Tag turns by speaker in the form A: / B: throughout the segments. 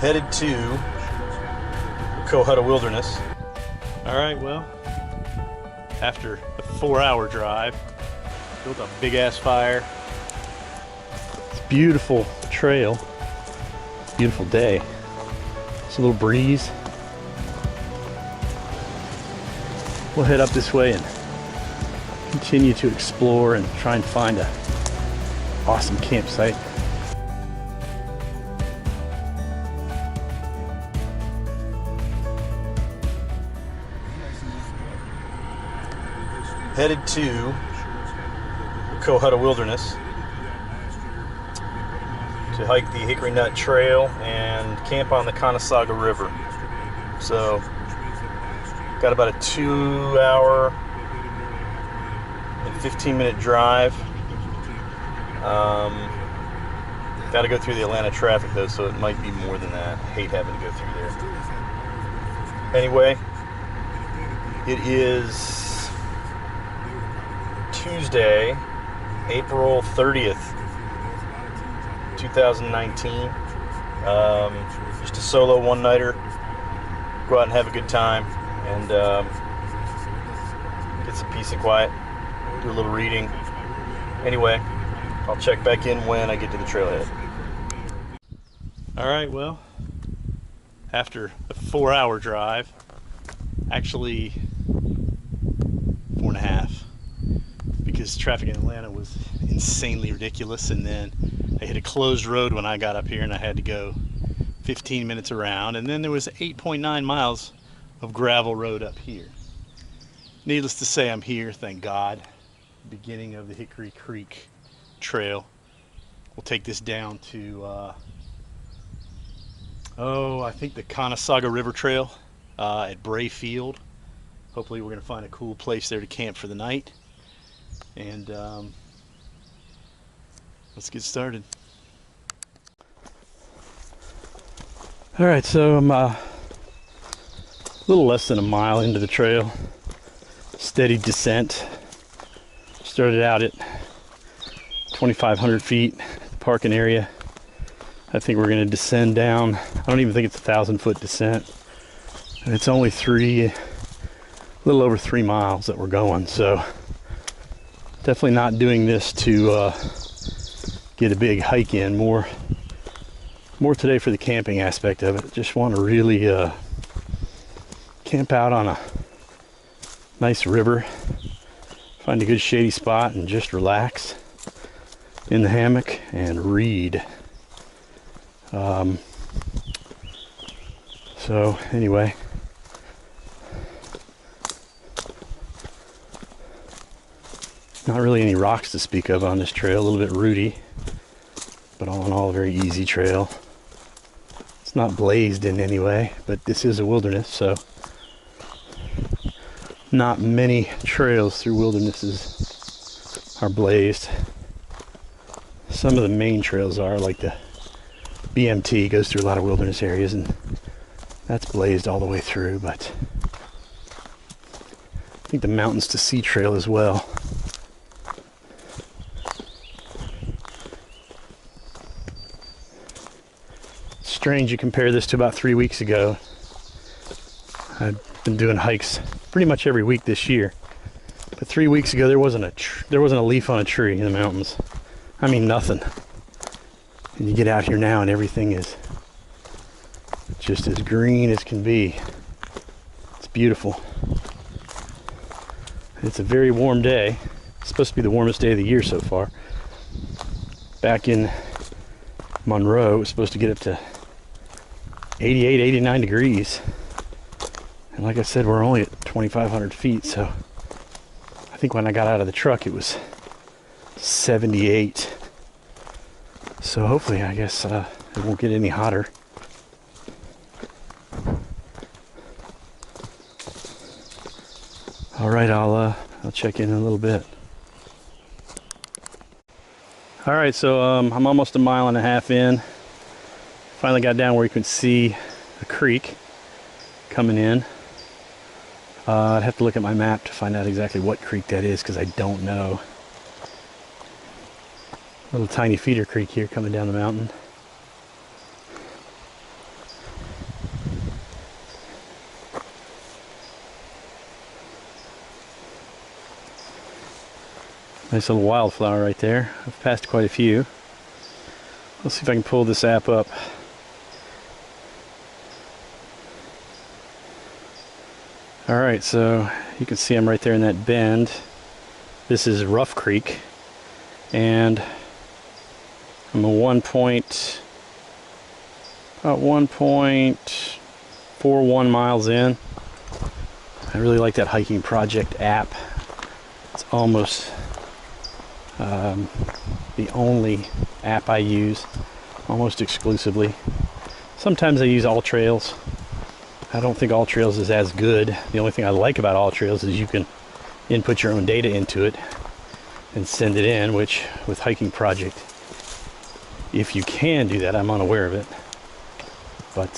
A: headed to Cohutta Wilderness. All right, well, after a 4-hour drive, built a big ass fire. It's a beautiful trail, beautiful day. It's a little breeze. We'll head up this way and continue to explore and try and find a awesome campsite. Headed to Cohutta Wilderness to hike the Hickory Nut Trail and camp on the Cohutta River. So, got about a 2-hour and 15-minute drive. Got to go through the Atlanta traffic though, so it might be more than that. I hate having to go through there. Anyway, it is Tuesday, April 30th, 2019. Just a solo one-nighter. Go out and have a good time and get some peace and quiet. Do a little reading. Anyway, I'll check back in when I get to the trailhead. Alright, well, after a 4-hour drive, actually 4.5, because traffic in Atlanta was insanely ridiculous, and then I hit a closed road when I got up here and I had to go 15 minutes around, and then there was 8.9 miles of gravel road up here. Needless to say, I'm here, thank God. Beginning of the Hickory Creek Trail. We'll take this down to I think the Cohutta River Trail at Bray Field. Hopefully we're going to find a cool place there to camp for the night. And let's get started. Alright, so I'm a little less than a mile into the trail. Steady descent. Started out at 2,500 feet, parking area. I think we're going to descend down. I don't even think it's a 1,000-foot descent. And it's only a little over 3 miles that we're going, so definitely not doing this to get a big hike in. More today for the camping aspect of it. Just want to really camp out on a nice river, find a good shady spot and just relax in the hammock and read. So anyway, not really any rocks to speak of on this trail, a little bit rooty, but all in all a very easy trail. It's not blazed in any way, but this is a wilderness, so not many trails through wildernesses are blazed. Some of the main trails are, like the BMT goes through a lot of wilderness areas, and that's blazed all the way through, but I think the Mountains to Sea Trail as well. Strange you compare this to about 3 weeks ago. I've been doing hikes pretty much every week this year, but 3 weeks ago there wasn't a leaf on a tree in the mountains. I mean, nothing. And you get out here now and everything is just as green as can be. It's beautiful. It's a very warm day. It's supposed to be the warmest day of the year so far. Back in Monroe, it was supposed to get up to 88, 89 degrees. And like I said, we're only at 2,500 feet, so I think when I got out of the truck it was 78. So hopefully, I guess it won't get any hotter. All right, I'll check in a little bit. All right, so I'm almost 1.5 miles in. Finally got down where you can see a creek coming in. I'd have to look at my map to find out exactly what creek that is, because I don't know. Little tiny feeder creek here coming down the mountain. Nice little wildflower right there. I've passed quite a few. Let's see if I can pull this app up. Alright, so you can see I'm right there in that bend. This is Rough Creek, and I'm about 1.41 miles in. I really like that hiking project app. It's almost the only app I use, almost exclusively. Sometimes I use All Trails. I don't think All Trails is as good. The only thing I like about All Trails is you can input your own data into it and send it in, which with Hiking Project, if you can do that, I'm unaware of it. But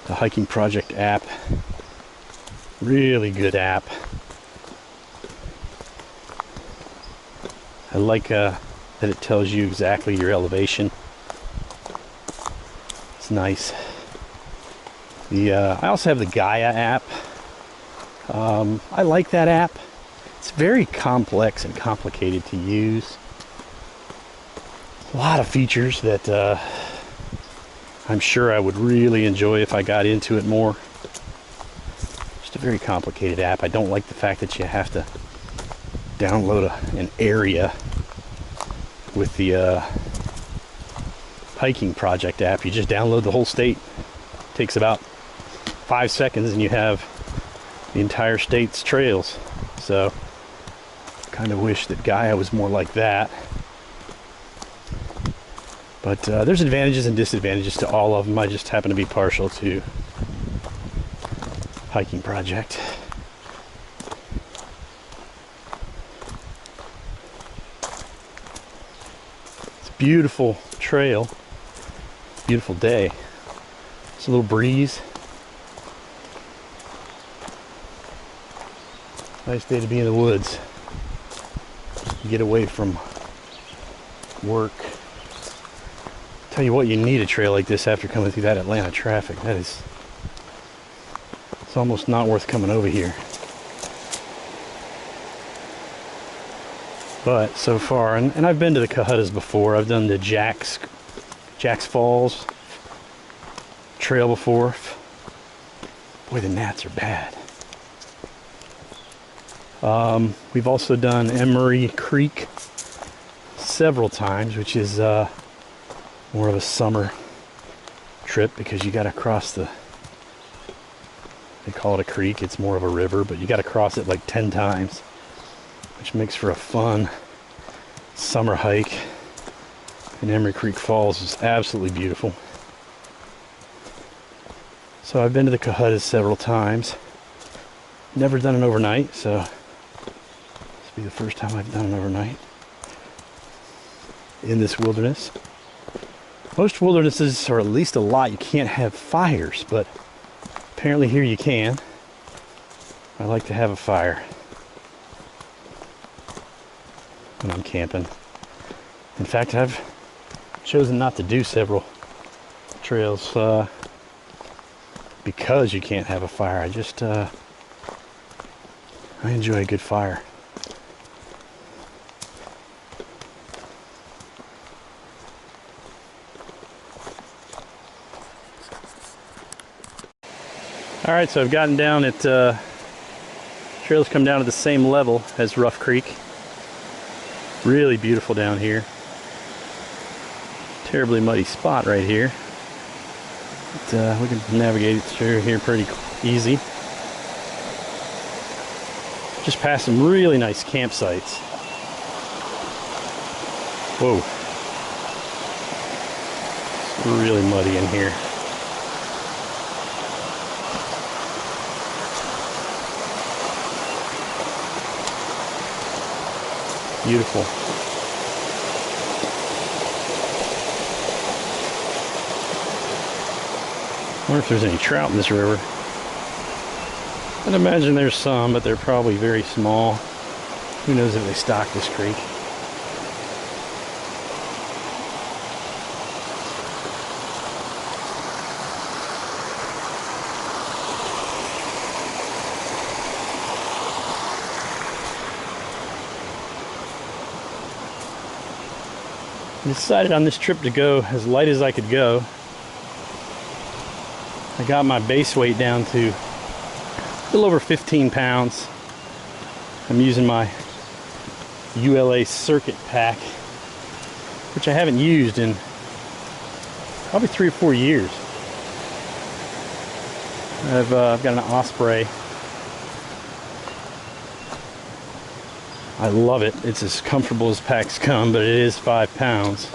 A: the Hiking Project app, really good app. I like that it tells you exactly your elevation. It's nice. I also have the Gaia app. I like that app. It's very complex and complicated to use. A lot of features that I'm sure I would really enjoy if I got into it more. Just a very complicated app. I don't like the fact that you have to download an area with the Hiking Project app. You just download the whole state. It takes about 5 seconds and you have the entire state's trails. So kind of wish that Gaia was more like that. But there's advantages and disadvantages to all of them. I just happen to be partial to Hiking Project. It's a beautiful trail, beautiful day. It's a little breeze. Nice day to be in the woods. Get away from work. Tell you what, you need a trail like this after coming through that Atlanta traffic. It's almost not worth coming over here. But so far, and I've been to the Cohuttas before. I've done the Jack's Falls trail before. Boy, the gnats are bad. We've also done Emery Creek several times, which is more of a summer trip because you got to cross they call it a creek, it's more of a river, but you got to cross it like 10 times, which makes for a fun summer hike. And Emery Creek Falls is absolutely beautiful. So I've been to the Cohuttas several times. Never done an overnight, so this will be the first time I've done an overnight in this wilderness. Most wildernesses, or at least a lot, you can't have fires, but apparently here you can. I like to have a fire when I'm camping. In fact, I've chosen not to do several trails because you can't have a fire. I enjoy a good fire. Alright, so I've gotten down at, trails come down to the same level as Rough Creek. Really beautiful down here. Terribly muddy spot right here. But we can navigate it through here pretty easy. Just past some really nice campsites. Whoa. It's really muddy in here. Beautiful. I wonder if there's any trout in this river. I'd imagine there's some, but they're probably very small. Who knows if they stock this creek. decided on this trip to go as light as I could go. I got my base weight down to a little over 15 pounds. I'm using my ULA circuit pack, which I haven't used in probably 3 or 4 years. I've got an Osprey. I love it. It's as comfortable as packs come, but it is 5 pounds.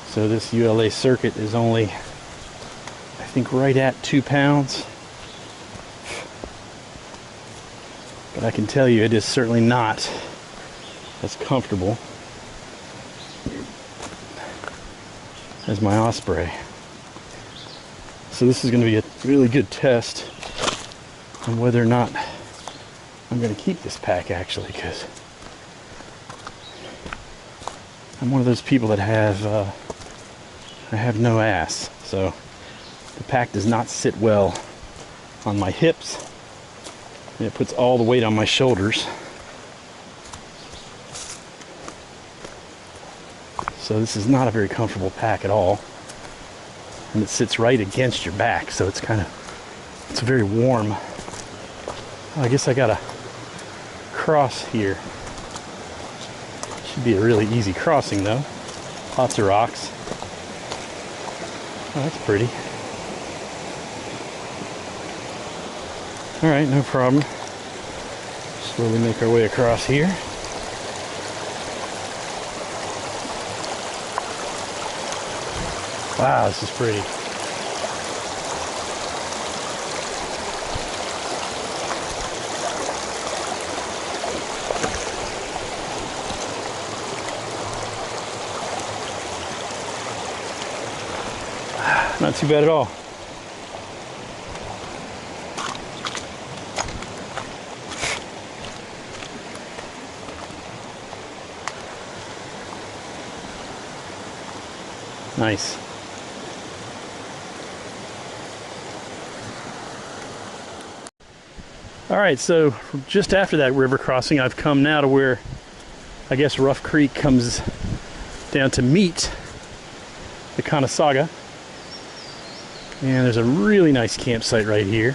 A: So this ULA circuit is only, I think, right at 2 pounds. But I can tell you it is certainly not as comfortable as my Osprey. So this is going to be a really good test on whether or not I'm going to keep this pack, actually, because I'm one of those people that I have no ass, so the pack does not sit well on my hips, and it puts all the weight on my shoulders. So this is not a very comfortable pack at all, and it sits right against your back, so it's very warm. I guess I gotta cross here. Should be a really easy crossing though. Lots of rocks. Oh, that's pretty. Alright, no problem. Slowly make our way across here. Wow, this is pretty. Not too bad at all. Nice. All right, so just after that river crossing, I've come now to where I guess Rough Creek comes down to meet the Cohutta. And there's a really nice campsite right here.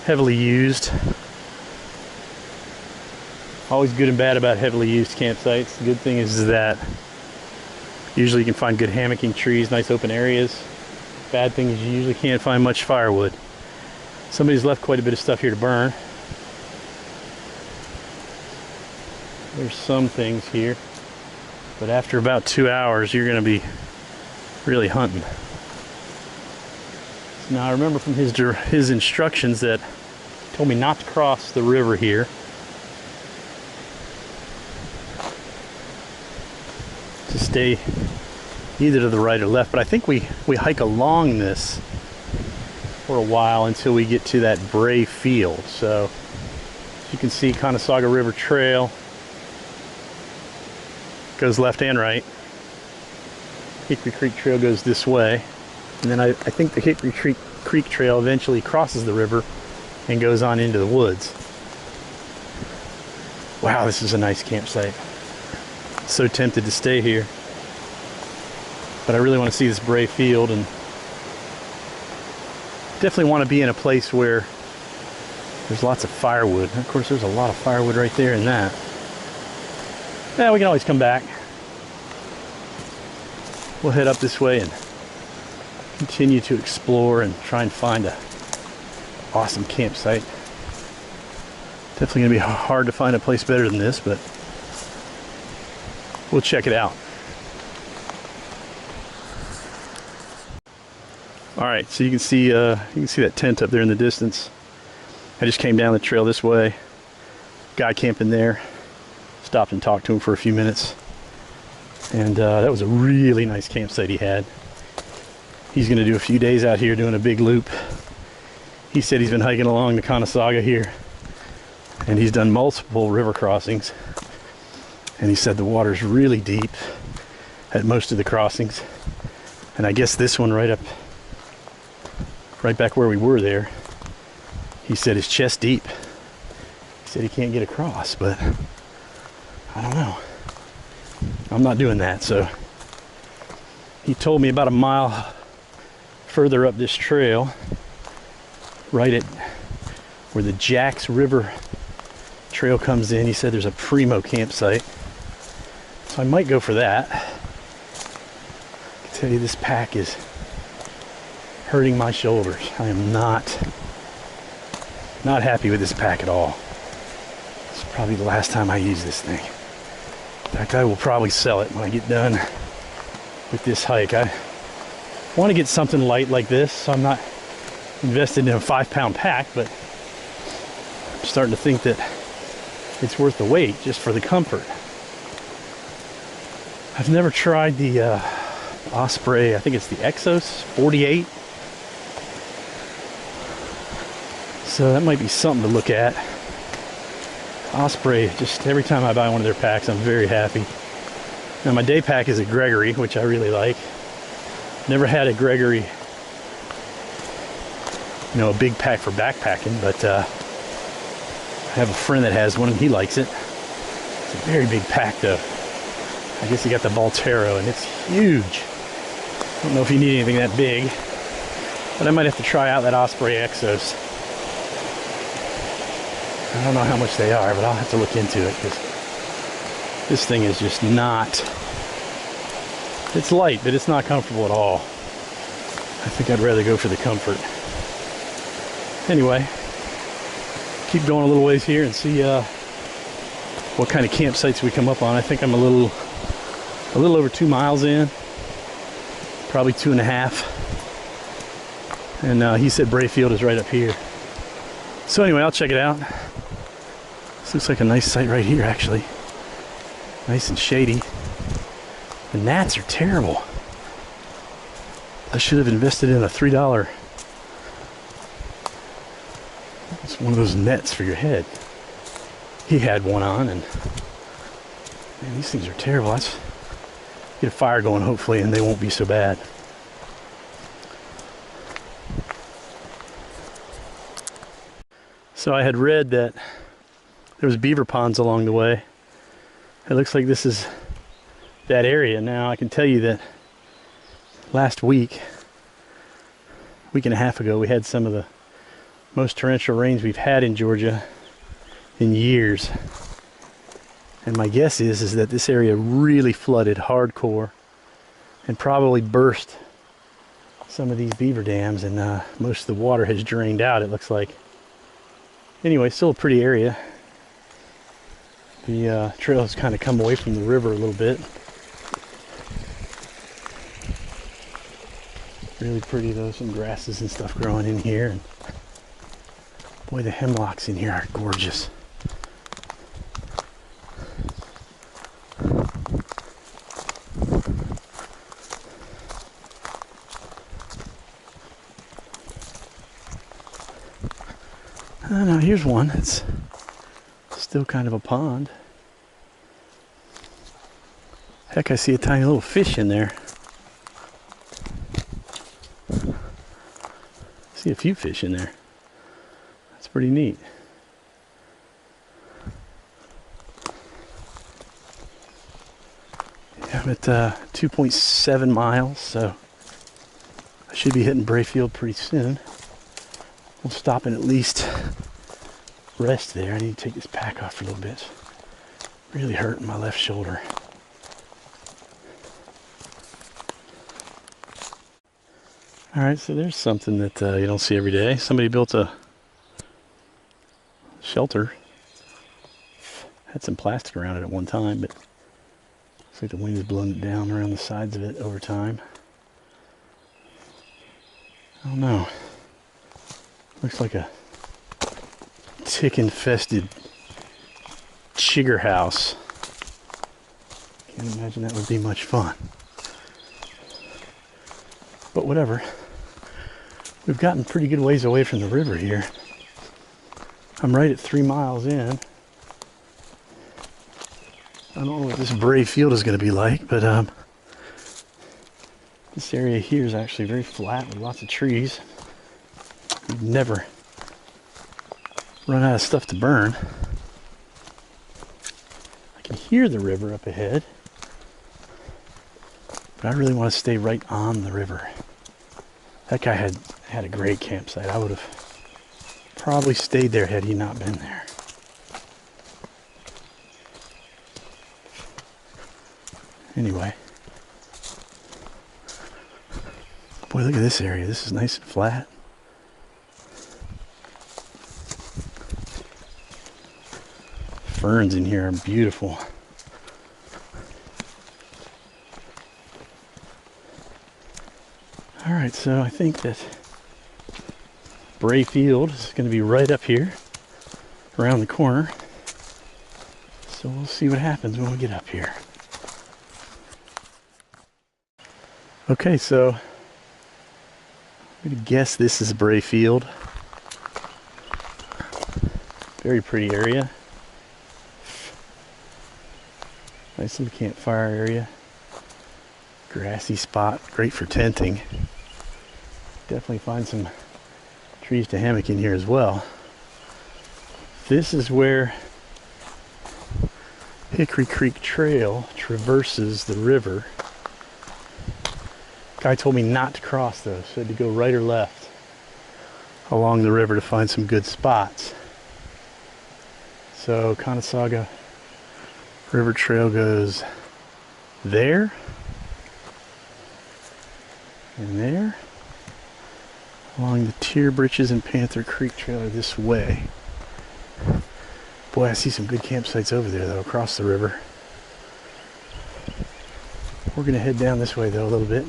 A: Heavily used. Always good and bad about heavily used campsites. The good thing is that usually you can find good hammocking trees, nice open areas. Bad thing is you usually can't find much firewood. Somebody's left quite a bit of stuff here to burn. There's some things here, but after about 2 hours you're going to be really hunting. Now I remember from his instructions that he told me not to cross the river here. To stay either to the right or left, but I think we hike along this for a while until we get to that Bray field. So as you can see, Cohutta River Trail goes left and right. Hickory Creek Trail goes this way, and then I think the Hickory Creek Trail eventually crosses the river and goes on into the woods. Wow, this is a nice campsite. So tempted to stay here, but I really want to see this Bray field, and definitely want to be in a place where there's lots of firewood. And of course, there's a lot of firewood right there in that. Yeah, we can always come back. We'll head up this way and continue to explore and try and find a awesome campsite. Definitely gonna be hard to find a place better than this, but we'll check it out. All right, so you can see that tent up there in the distance. I just came down the trail this way. Guy camping there. Stopped and talked to him for a few minutes. And that was a really nice campsite he had. He's gonna do a few days out here doing a big loop. He said he's been hiking along the Cohutta here, and he's done multiple river crossings. And he said the water's really deep at most of the crossings. And I guess this one right back where we were there, he said it's chest deep. He said he can't get across, but I don't know. I'm not doing that. So he told me about a mile further up this trail, right at where the Jacks River trail comes in, he said there's a primo campsite. So I might go for that. I can tell you this pack is hurting my shoulders. I am not happy with this pack at all. It's probably the last time I use this thing. In fact, I will probably sell it when I get done with this hike. I want to get something light like this, so I'm not invested in a 5-pound pack, but I'm starting to think that it's worth the wait just for the comfort. I've never tried the Osprey, I think it's the Exos 48. So that might be something to look at. Osprey, just every time I buy one of their packs, I'm very happy. Now my day pack is a Gregory, which I really like. Never had a Gregory, you know, a big pack for backpacking, but I have a friend that has one and he likes it. It's a very big pack though. I guess you got the Baltero and it's huge. I don't know if you need anything that big, but I might have to try out that Osprey Exos. I don't know how much they are, but I'll have to look into it because this thing is just not, it's light, but it's not comfortable at all. I think I'd rather go for the comfort. Anyway, keep going a little ways here and see what kind of campsites we come up on. I think I'm a little over 2 miles in, probably 2.5. And he said Brayfield is right up here. So anyway, I'll check it out. This looks like a nice site right here, actually. Nice and shady. The gnats are terrible. I should have invested in a $3. It's one of those nets for your head. He had one on, and man, these things are terrible. Let's get a fire going, hopefully, and they won't be so bad. So I had read that there was beaver ponds along the way. It looks like this is that area. Now I can tell you that last week and a half ago, we had some of the most torrential rains we've had in Georgia in years. And my guess is that this area really flooded hardcore and probably burst some of these beaver dams, and most of the water has drained out, it looks like. Anyway, still a pretty area. The trail has kind of come away from the river a little bit. Really pretty though, some grasses and stuff growing in here. And boy, the hemlocks in here are gorgeous. Now here's one. It's still kind of a pond. Heck, I see a tiny little fish in there. I see a few fish in there. That's pretty neat. Yeah, I'm at 2.7 miles, so I should be hitting Brayfield pretty soon. We'll stop and at least rest there. I need to take this pack off for a little bit. It's really hurting my left shoulder. Alright, so there's something that you don't see every day. Somebody built a shelter. Had some plastic around it at one time, but looks like the wind has blown it down around the sides of it over time. I don't know. Looks like a tick-infested chigger house. Can't imagine that would be much fun. But whatever. We've gotten pretty good ways away from the river here. I'm right at 3 miles in. I don't know what this Brayfield is going to be like, but this area here is actually very flat with lots of trees. We've never run out of stuff to burn. I can hear the river up ahead. But I really want to stay right on the river. That guy had a great campsite. I would have probably stayed there had he not been there. Anyway. Boy, look at this area. This is nice and flat. Ferns in here are beautiful. Alright, so I think that Bray Field is going to be right up here, around the corner. So we'll see what happens when we get up here. Okay, so I'm going to guess this is Bray Field. Very pretty area. Nice little campfire area. Grassy spot, great for tenting. Definitely find some trees to hammock in here as well. This is where Hickory Creek Trail traverses the river. Guy told me not to cross though, so I had to go right or left along the river to find some good spots. So Cohutta River Trail goes there and there. Along the Tier Britches and Panther Creek Trail are this way. Boy, I see some good campsites over there though, across the river. We're gonna head down this way though a little bit.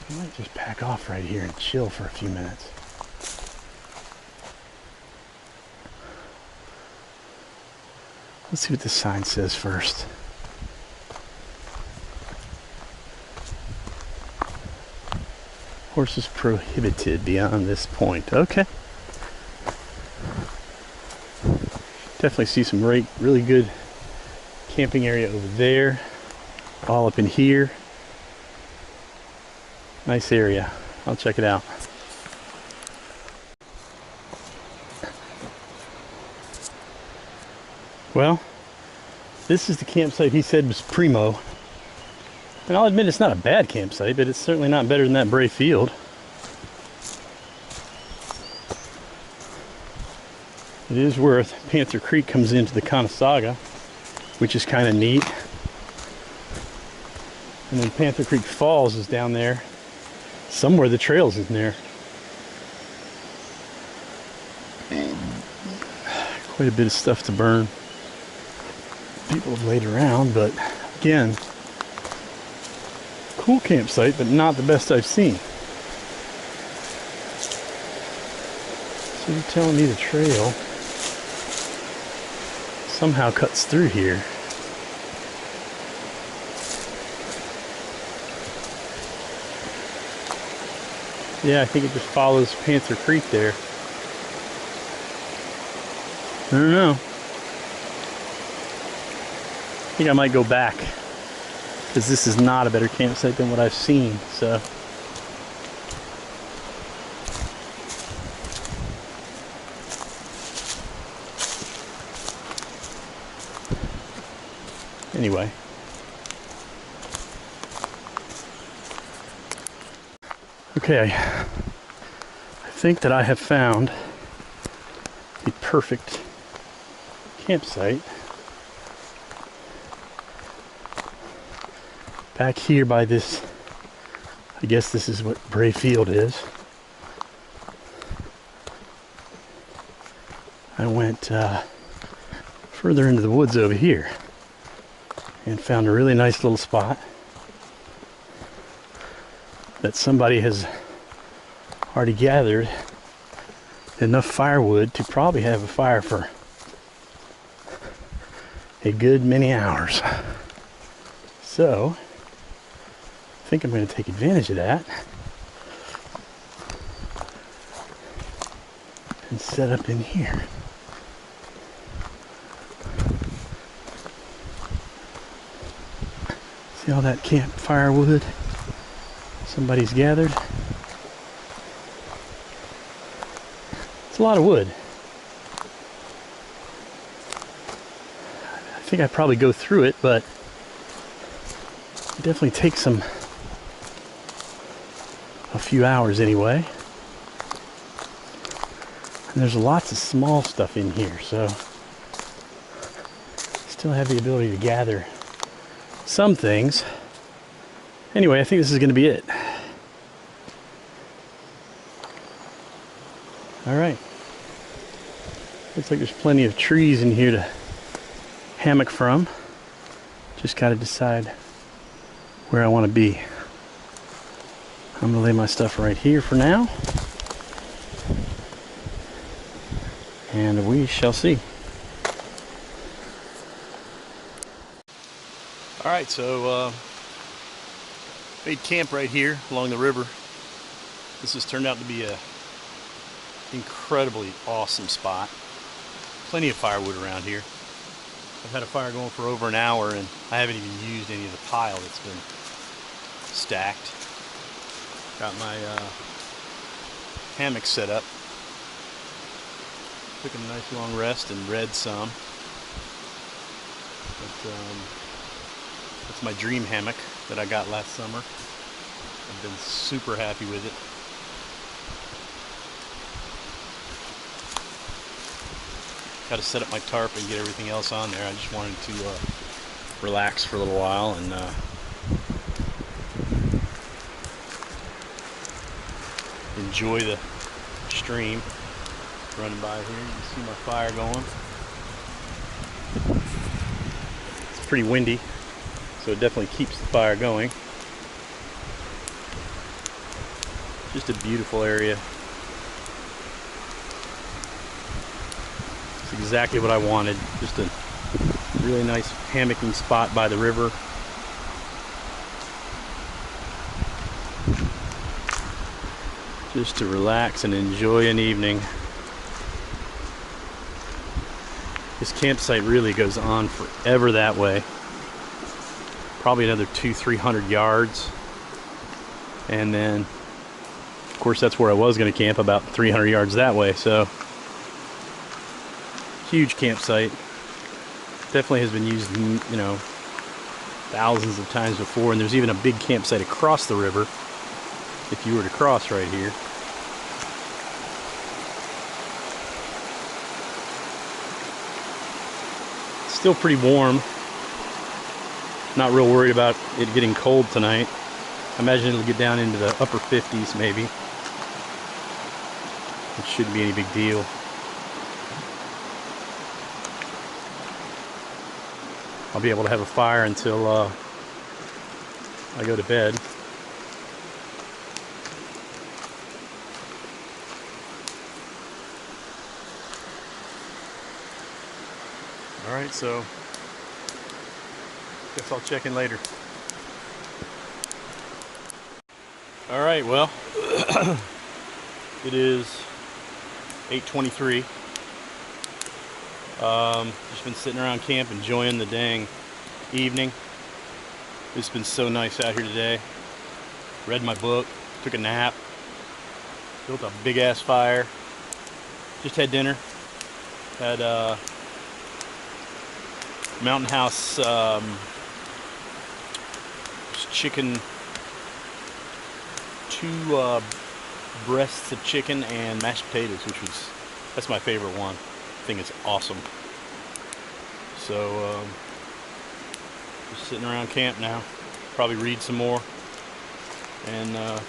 A: I might just pack off right here and chill for a few minutes. Let's see what the sign says first. Horses prohibited beyond this point. Okay. Definitely see some really good camping area over there. All up in here. Nice area. I'll check it out. Well, this is the campsite he said was primo. And I'll admit it's not a bad campsite, but it's certainly not better than that Bray Field. It is worth. Panther Creek comes into the Cohutta, which is kind of neat. And then Panther Creek Falls is down there. Somewhere the trail's in there. Quite a bit of stuff to burn. People have laid around, but again, cool campsite, but not the best I've seen. So you're telling me the trail somehow cuts through here. Yeah, I think it just follows Panther Creek there. I don't know. I think I might go back, because this is not a better campsite than what I've seen, so. Anyway. Okay, I think that I have found the perfect campsite. Back here by this, I guess this is what Bray Field is. I went further into the woods over here and found a really nice little spot that somebody has already gathered enough firewood to probably have a fire for a good many hours. So I think I'm going to take advantage of that and set up in here. See all that camp firewood somebody's gathered? It's a lot of wood. I think I'd probably go through it, but It definitely takes a few hours anyway. And there's lots of small stuff in here, so still have the ability to gather some things. Anyway, I think this is going to be it. Alright. Looks like there's plenty of trees in here to hammock from. Just got to decide where I want to be. I'm going to lay my stuff right here for now. And we shall see. Alright, so made camp right here along the river. This has turned out to be a incredibly awesome spot. Plenty of firewood around here. I've had a fire going for over an hour and I haven't even used any of the pile that's been stacked. Got my hammock set up. Took a nice long rest and read some. But, that's my dream hammock that I got last summer. I've been super happy with it. Got to set up my tarp and get everything else on there. I just wanted to relax for a little while and enjoy the stream running by here. You can see my fire going. It's pretty windy, so it definitely keeps the fire going. Just a beautiful area. It's exactly what I wanted. Just a really nice hammocking spot by the river. Just to relax and enjoy an evening. This campsite really goes on forever that way. Probably another 200-300 yards. And then, of course, that's where I was going to camp, about 300 yards that way. So, huge campsite. Definitely has been used, you know, thousands of times before. And there's even a big campsite across the river if you were to cross right here. Still pretty warm. Not real worried about it getting cold tonight. I imagine it'll get down into the upper 50s maybe. It shouldn't be any big deal. I'll be able to have a fire until I go to bed. Alright, so guess I'll check in later. Alright, well, it is 8:23. Just been sitting around camp enjoying the dang evening. It's been so nice out here today. Read my book, took a nap, built a big ass fire, just had dinner, had Mountain House chicken, two breasts of chicken and mashed potatoes, that's my favorite one. I think it's awesome. So just sitting around camp now, probably read some more and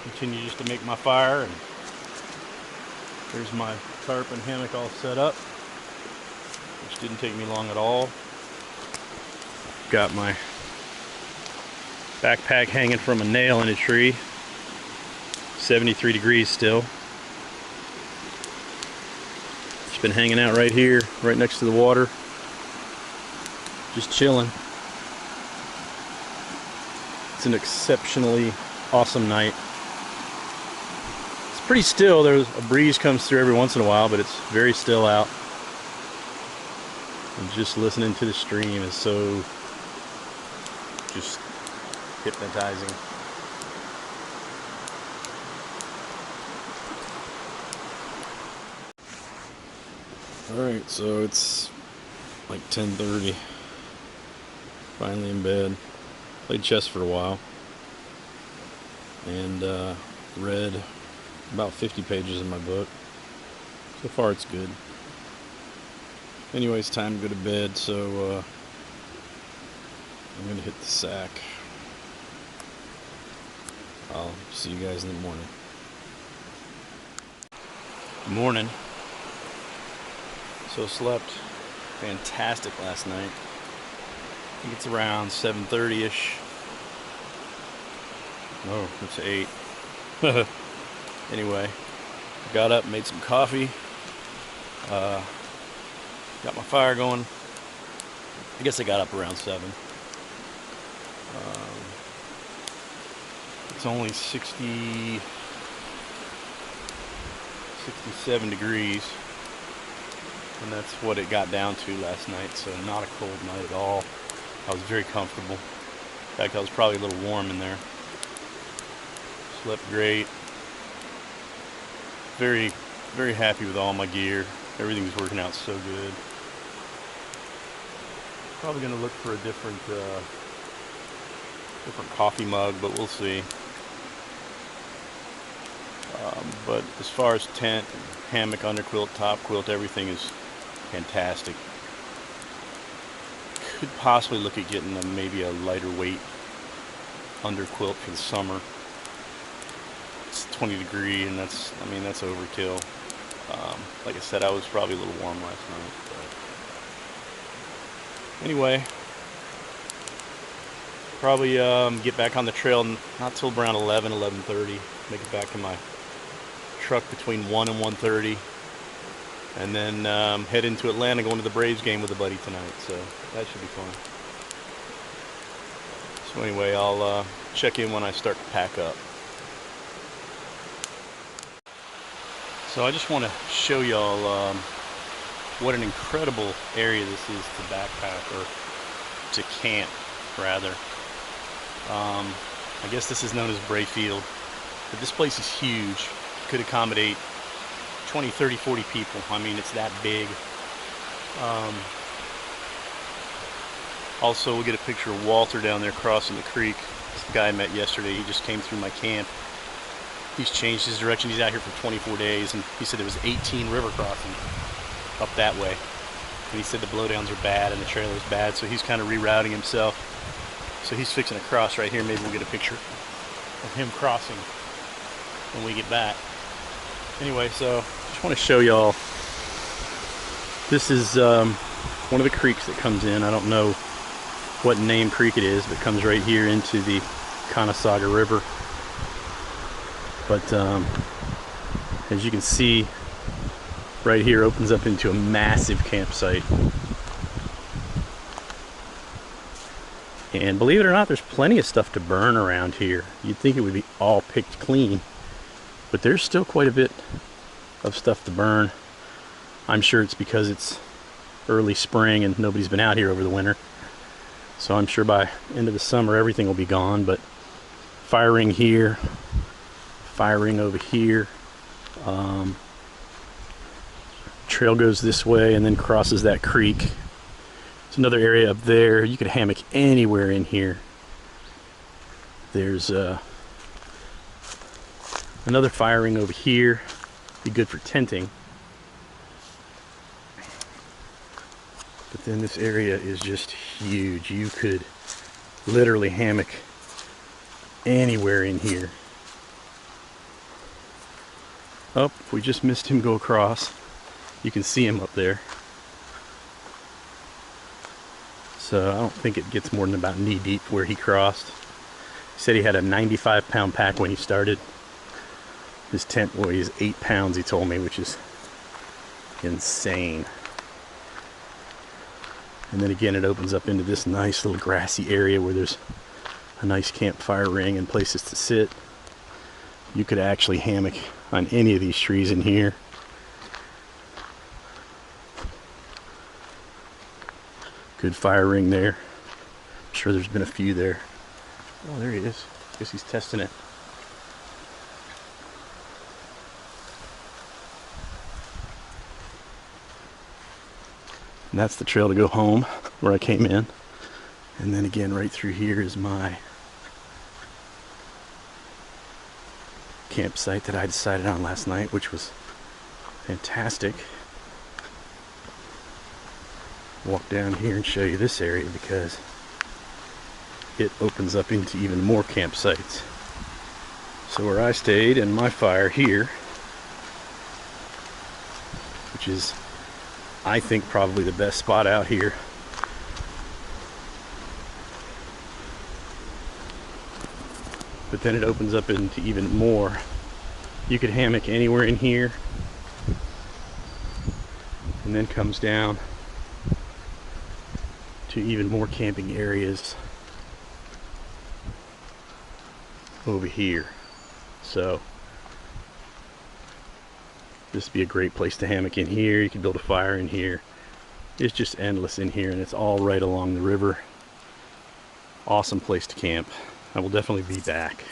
A: continue just to make my fire. And there's my tarp and hammock all set up, which didn't take me long at all. Got my backpack hanging from a nail in a tree. 73 degrees still. Just been hanging out right here, right next to the water. Just chilling. It's an exceptionally awesome night. It's pretty still. There's a breeze comes through every once in a while, but it's very still out. And just listening to the stream is so just hypnotizing. Alright, so it's like 10:30. Finally in bed. Played chess for a while. And read about 50 pages of my book. So far it's good. Anyways, time to go to bed, so I'm gonna hit the sack. I'll see you guys in the morning. Good morning. So slept fantastic last night. I think it's around 7:30-ish. No, it's 8. Anyway, got up, made some coffee. Got my fire going. I guess I got up around 7. It's only 67 degrees, and that's what it got down to last night, so not a cold night at all. I was very comfortable. In fact, I was probably a little warm in there. Slept great. Very, very happy with all my gear. Everything's working out so good. Probably gonna look for a different coffee mug, but we'll see. But as far as tent, hammock, underquilt, top quilt, everything is fantastic. Could possibly look at getting maybe a lighter weight underquilt for the summer. It's 20 degree, and that's overkill. Like I said, I was probably a little warm last night. But anyway, probably get back on the trail not till around 11:30. Make it back to my truck between 1 and 1:30, and then head into Atlanta, going to the Braves game with a buddy tonight. So that should be fun. So anyway, I'll check in when I start to pack up. So I just want to show y'all what an incredible area this is to backpack, or to camp rather. I guess this is known as Brayfield, but this place is huge. Could accommodate 20, 30, 40 people. I mean, it's that big. Also, we'll get a picture of Walter down there crossing the creek. This guy I met yesterday, he just came through my camp. He's changed his direction. He's out here for 24 days, and he said there was 18 river crossings up that way. And he said the blowdowns are bad and the trail is bad, so he's kind of rerouting himself. So he's fixing to cross right here. Maybe we'll get a picture of him crossing when we get back. Anyway, so just want to show y'all. This is one of the creeks that comes in. I don't know what name creek it is, but it comes right here into the Cohutta River. But as you can see, right here opens up into a massive campsite. And believe it or not, there's plenty of stuff to burn around here. You'd think it would be all picked clean, but there's still quite a bit of stuff to burn. I'm sure it's because it's early spring and nobody's been out here over the winter. So I'm sure by end of the summer everything will be gone, but firing here, firing over here. Trail goes this way and then crosses that creek. There's another area up there. You could hammock anywhere in here. There's another firing over here. Be good for tenting. But then this area is just huge. You could literally hammock anywhere in here. Oh, we just missed him go across. You can see him up there. So I don't think it gets more than about knee deep where he crossed. He said he had a 95-pound pack when he started. His tent weighs 8 pounds, he told me, which is insane. And then again, it opens up into this nice little grassy area where there's a nice campfire ring and places to sit. You could actually hammock on any of these trees in here. Good fire ring there. I'm sure there's been a few there. Oh, there he is. I guess he's testing it. And that's the trail to go home where I came in. And then again, right through here is my campsite that I decided on last night, which was fantastic. Walk down here and show you this area because it opens up into even more campsites. So where I stayed and my fire here, which is, I think, probably the best spot out here. But then it opens up into even more. You could hammock anywhere in here, and then comes down to even more camping areas over here. So this would be a great place to hammock in here. You can build a fire in here. It's just endless in here, and it's all right along the river. Awesome place to camp. I will definitely be back.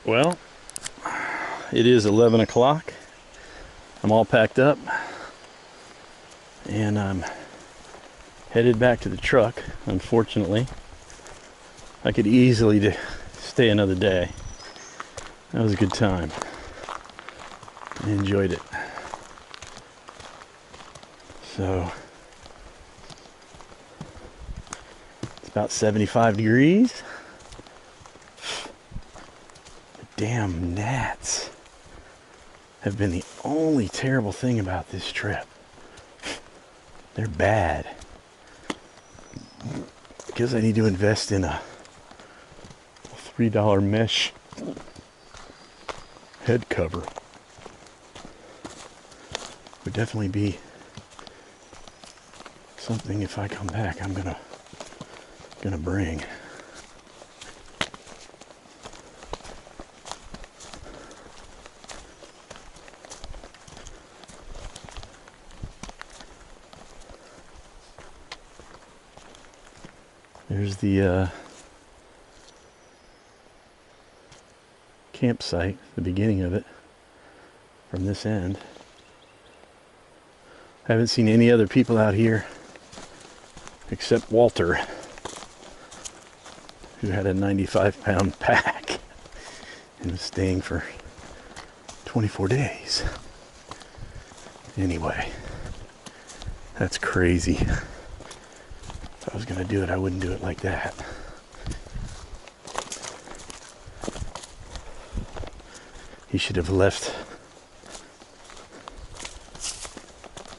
A: Well, it is 11 o'clock. I'm all packed up and I'm headed back to the truck. Unfortunately, I could easily stay another day. That was a good time. I enjoyed it. So it's about 75 degrees. The damn gnats have been the only terrible thing about this trip. They're bad. Because I need to invest in a $3 mesh head cover. Would definitely be something, if I come back, I'm gonna bring. There's the campsite, the beginning of it, from this end. I haven't seen any other people out here except Walter, who had a 95-pound pack and was staying for 24 days. Anyway, that's crazy. If I was gonna do it, I wouldn't do it like that. He should have left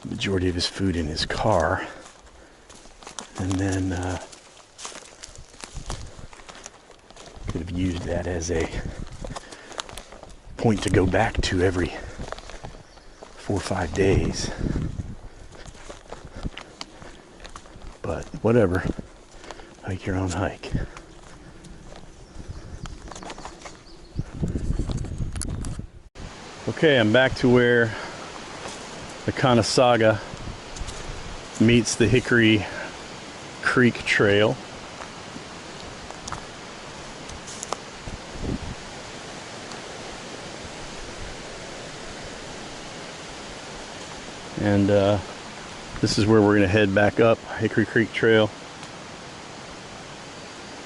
A: the majority of his food in his car, and then could have used that as a point to go back to every 4 or 5 days. But whatever, hike your own hike. Okay, I'm back to where the Cohutta meets the Hickory Creek Trail. And this is where we're going to head back up Hickory Creek Trail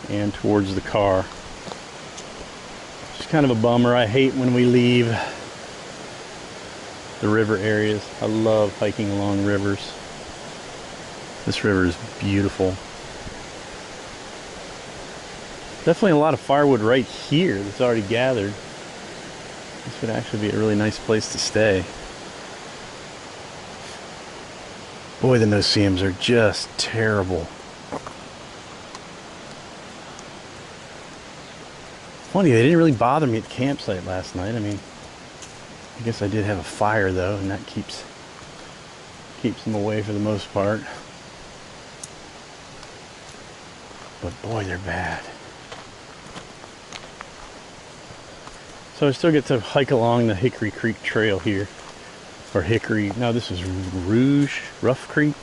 A: and towards the car. It's kind of a bummer. I hate when we leave the river areas. I love hiking along rivers. This river is beautiful. Definitely a lot of firewood right here that's already gathered. This would actually be a really nice place to stay. Boy, the no-see-ums are just terrible. Funny, they didn't really bother me at the campsite last night. I mean, I guess I did have a fire though, and that keeps them away for the most part. But boy, they're bad. So I still get to hike along the Hickory Creek Trail here. Or Hickory, no, this is Rouge Creek.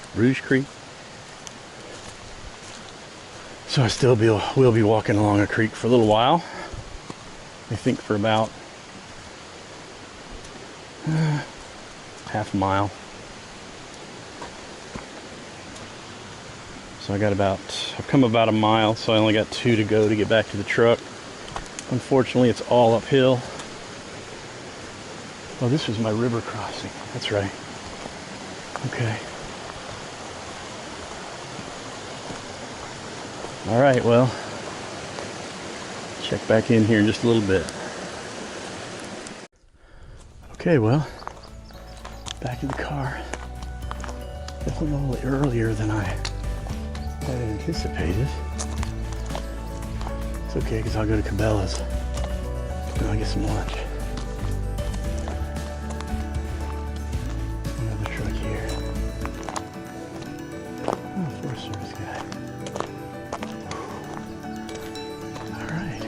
A: So I still will be walking along a creek for a little while. I think for about half a mile. So I've come about a mile, so I only got 2 to go to get back to the truck. Unfortunately, it's all uphill. Oh, this was my river crossing. That's right. Okay. All right, well, check back in here in just a little bit. Okay, well, back in the car. Definitely a little earlier than I had anticipated. It's okay, because I'll go to Cabela's and I'll get some lunch. Another truck here. Oh, Forest Service guy. Alright.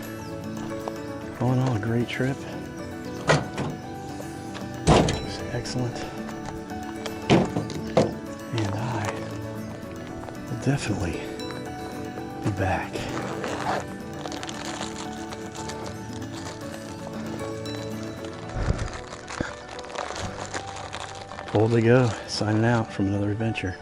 A: All in all, a great trip. It was excellent. And I will definitely be back. Boldly Go, signing out from another adventure.